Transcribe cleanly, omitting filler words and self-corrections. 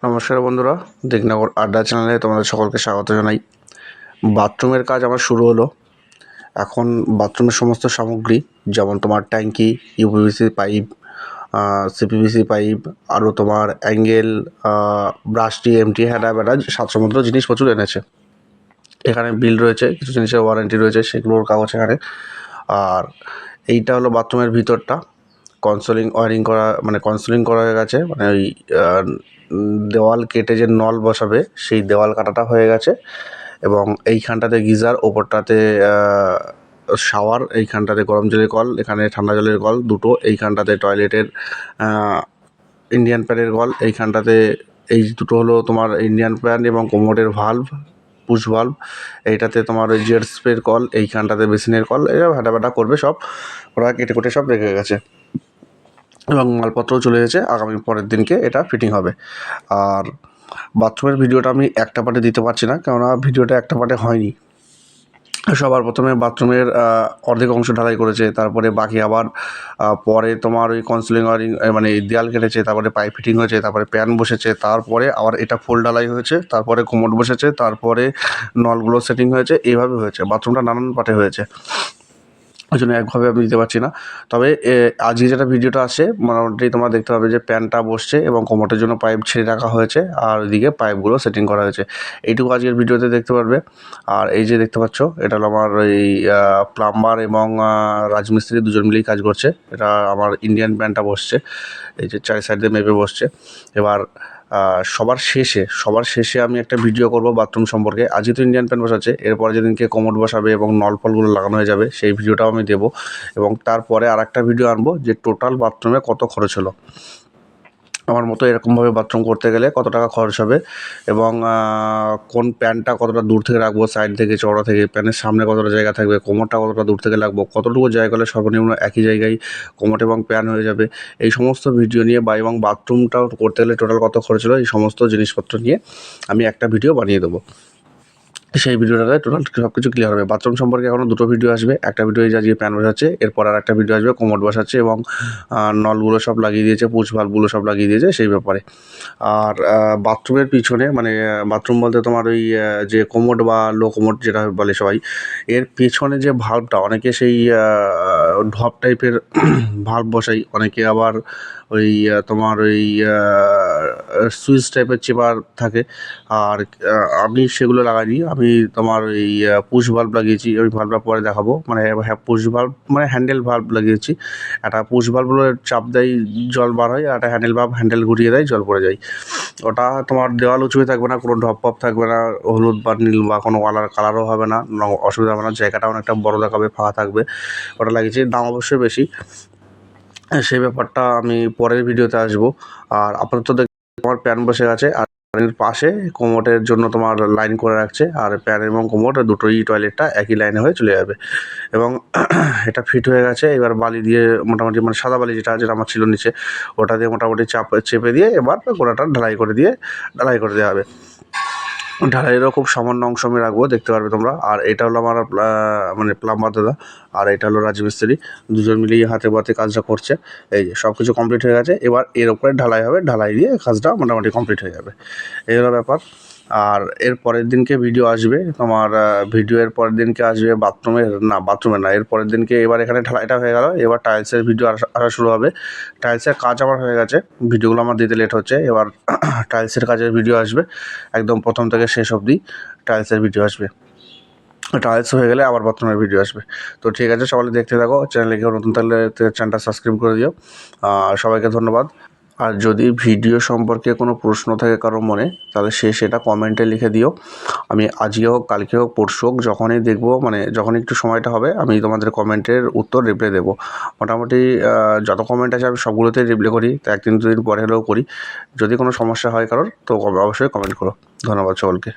নমস্কার বন্ধুরা, দিকনগর আড্ডা চ্যানেলে তোমাদের সকলকে স্বাগত জানাই। বাথরুমের কাজ আমার শুরু হলো। এখন বাথরুমের সমস্ত সামগ্রী, যেমন তোমার ট্যাঙ্কি, ইউপিভিসি পাইপ, সিপিভিসি পাইপ, আরও তোমার অ্যাঙ্গেল, ব্রাশটি, এমটি, হ্যাডা ব্যাডা সমস্ত জিনিস প্রচুর এনেছে। এখানে বিল রয়েছে, কিছু জিনিসের ওয়ারেন্টি রয়েছে, সেগুলোর কাগজ এখানে। আর এইটা হলো বাথরুমের ভিতরটা। কনসোলিং করা হয়ে গেছে, মানে ওই দেওয়াল কেটে যে নল বসাবে সেই দেওয়াল কাটাটা হয়ে গেছে। এবং এইখানটাতে গিজার, ওপরটাতে শাওয়ার, এইখানটাতে গরম জলের কল, এখানে ঠান্ডা জলের কল দুটো, এইখানটাতে টয়লেটের ইন্ডিয়ান প্যানের কল, এইখানটাতে এই দুটো হলো তোমার ইন্ডিয়ান প্যান এবং কোমোডের ভাল্ব, পুশ ভাল্ব। এইটাতে তোমার ওই জেট স্প্রের কল, এইখানটাতে বেসিনের কল, এরা ভাটা করবে সব। ওরা কেটে কুটে সব রেখে গেছে এবং মালপত্রও চলে গেছে। আগামী পরের দিনকে এটা ফিটিং হবে। আর বাথরুমের ভিডিওটা আমি একটা পার্টে দিতে পারছি না, কেননা ভিডিওটা একটা পার্টে হয়নি। সবার প্রথমে বাথরুমের অর্ধেক অংশ ঢালাই করেছে, তারপরে বাকি আবার পরে তোমার ওই কনসোলিং ওয়ারিং, মানে দেয়াল কেটেছে, তারপরে পাইপ ফিটিং হয়েছে, তারপরে প্যান বসেছে, তারপরে আবার এটা ফুল ঢালাই হয়েছে, তারপরে কোমোড বসেছে, তারপরে নলগুলো সেটিং হয়েছে। এইভাবে হয়েছে, বাথরুমটা নানান পার্টে হয়েছে, ওই জন্য একভাবে আমি দিতে পারছি না। তবে আজকে যেটা ভিডিওটা আসে, মোটামুটি তোমরা দেখতে পাবে যে প্যানটা বসছে এবং কোমোটের জন্য পাইপ ছেড়ে রাখা হয়েছে, আর ওইদিকে পাইপগুলো সেটিং করা হয়েছে। এইটুকু আজকের ভিডিওতে দেখতে পারবে। আর এই যে দেখতে পাচ্ছ, এটা হলো আমার এই প্লাম্বার এবং রাজমিস্ত্রি দুজন মিলেই কাজ করছে। এটা আমার ইন্ডিয়ান প্যানটা বসছে, এই যে চারি সাইড দিয়ে মেপে বসছে। এবার সবার শেষে আমি একটা ভিডিও করব বাথরুম সম্পর্কে। আজকে তো ইন্ডিয়ান প্যান বসাচ্ছে, এরপরে যেদিনকে কোমোড বসাবে এবং নল ফলগুলো লাগানো হয়ে যাবে, সেই ভিডিওটাও আমি দেবো। এবং তারপরে আর একটা ভিডিও আনবো যে টোটাল বাথরুমে কত খরচ হলো, আমার মতো এরকমভাবে বাথরুম করতে গেলে কত টাকা খরচ হবে, এবং কোন প্যানটা কতটা দূর থেকে রাখবো, সাইড থেকে, চওড়া থেকে, প্যানের সামনে কতটা জায়গা থাকবে, কোমরটা কতটা দূর থেকে রাখবো, কতটুকু জায়গা হলে সর্বনিম্ন একই জায়গায় কোমর এবং প্যান হয়ে যাবে। এই সমস্ত ভিডিও নিয়ে এবং বাথরুমটাও করতে গেলে টোটাল কত খরচ হলো, এই সমস্ত জিনিসপত্র নিয়ে আমি একটা ভিডিও বানিয়ে দেবো। সেই ভিডিওটাতে টোটাল সব কিছু ক্লিয়ার হবে। বাথরুম সম্পর্কে এখনও দুটো ভিডিও আসবে। একটা ভিডিও এই যে আজকে প্যান বসাচ্ছে, এরপর আর একটা ভিডিও আসবে কোমোড বসাচ্ছে এবং নলগুলো সব লাগিয়ে দিয়েছে, পুশ ভাল্বগুলো সব লাগিয়ে দিয়েছে সেই ব্যাপারে। আর বাথরুমের পিছনে, মানে বাথরুম বলতে তোমার ওই যে কোমোড বা লো কোমোড যেটা বলে সবাই, এর পেছনে যে ভাল্বটা, অনেকে সেই ঢপ টাইপের ভাল্ব বসাই, অনেকে আবার ওই তোমার ওই সুইচ টাইপের চেপার থাকে। আর আমি সেগুলো লাগাইনি, আমি তোমার ওই পুশ ভাল্ব লাগিয়েছি। ওই ভাল্বটা পরে দেখাবো, মানে পুশ ভাল্ব মানে হ্যান্ডেল ভাল্ব লাগিয়েছি। একটা পুশ ভাল্বগুলো চাপ দেয়, জল বার হয়, আর একটা হ্যান্ডেল ঘুরিয়ে দেয়, জল পড়ে যায়। ওটা তোমার দেওয়াল উঁচুয়ে থাকবে না, কোনো ঢপ পপ থাকবে না, হলুদ বা নীল বা কোনো কালারও হবে না, অসুবিধা হবে না, জায়গাটা অনেকটা বড় দেখাবে, ফাঁকা থাকবে। ওটা লাগিয়েছি, দাম অবশ্যই বেশি, সেই ব্যাপারটা আমি পরের ভিডিওতে আসবো। আর আপাতত আমার প্যান বসে গেছে, আর প্যানের পাশে কোমোটের জন্য তোমার লাইন করে রাখছে, আর প্যান এবং কোমোট দুটোই টয়লেটটা একই লাইনে হয়ে চলে যাবে। এবং এটা ফিট হয়ে গেছে। এবার বালি দিয়ে মোটামুটি, মানে সাদা বালি যেটা আমার ছিল নিচে, ওটা দিয়ে মোটামুটি চেপে দিয়ে এবার গোড়াটা ঢালাই করে দেওয়া হবে। ঢালাইয়েরও খুব সামান্য অংশ আমি রাখবো, দেখতে পারবে তোমরা। আর এটা হলো আমার মানে প্লাম্বার দাদা, আর এটা হলো রাজমিস্ত্রি, দুজন মিলিয়ে হাতে পাতে কাজটা করছে। এই যে সব কিছু কমপ্লিট হয়ে গেছে, এবার এর উপরে ঢালাই হবে, ঢালাই দিয়ে কাজটা মোটামুটি কমপ্লিট হয়ে যাবে। এই হলো ব্যাপার। আর এর পরের দিনকে ভিডিও আসবে তোমার, এর পরের দিনকে আসবে বাথরুমের না, এর পরের দিনকে, এবার এখানে ঢালাইটা হয়ে গেল, এবার টাইলসের ভিডিও আসা শুরু হবে। টাইলসের কাজ আমার হয়ে গেছে, ভিডিওগুলো আমার দিতে লেট হচ্ছে। এবার টাইলসের কাজের ভিডিও আসবে, একদম প্রথম থেকে শেষ অবধি টাইলসের ভিডিও আসবে। টাইলস হয়ে গেলে আবার বাথরুমের ভিডিও আসবে। তো ঠিক আছে, সকলে দেখতে থাকো। চ্যানেলে কেউ নতুন থাকলে চ্যানেলটা সাবস্ক্রাইব করে দিও। সবাইকে ধন্যবাদ। আর যদি ভিডিও সম্পর্কে কোনো প্রশ্ন থাকে কারো মনে, তাহলে সেটা কমেন্টে লিখে দিও। আমি আজকে হোক, কালকে হোক, পরশু হোক, যখনই দেখবো, মানে যখনই একটু সময়টা হবে, আমি তোমাদের কমেন্টের উত্তর রিপ্লাই দেবো। মোটামুটি যত কমেন্ট আছে আমি সবগুলোতেই রিপ্লাই করি, তো একদিন দুদিন পরে হলেও করি। যদি কোনো সমস্যা হয় কারোর, তো অবশ্যই কমেন্ট করো। ধন্যবাদ সকলকে।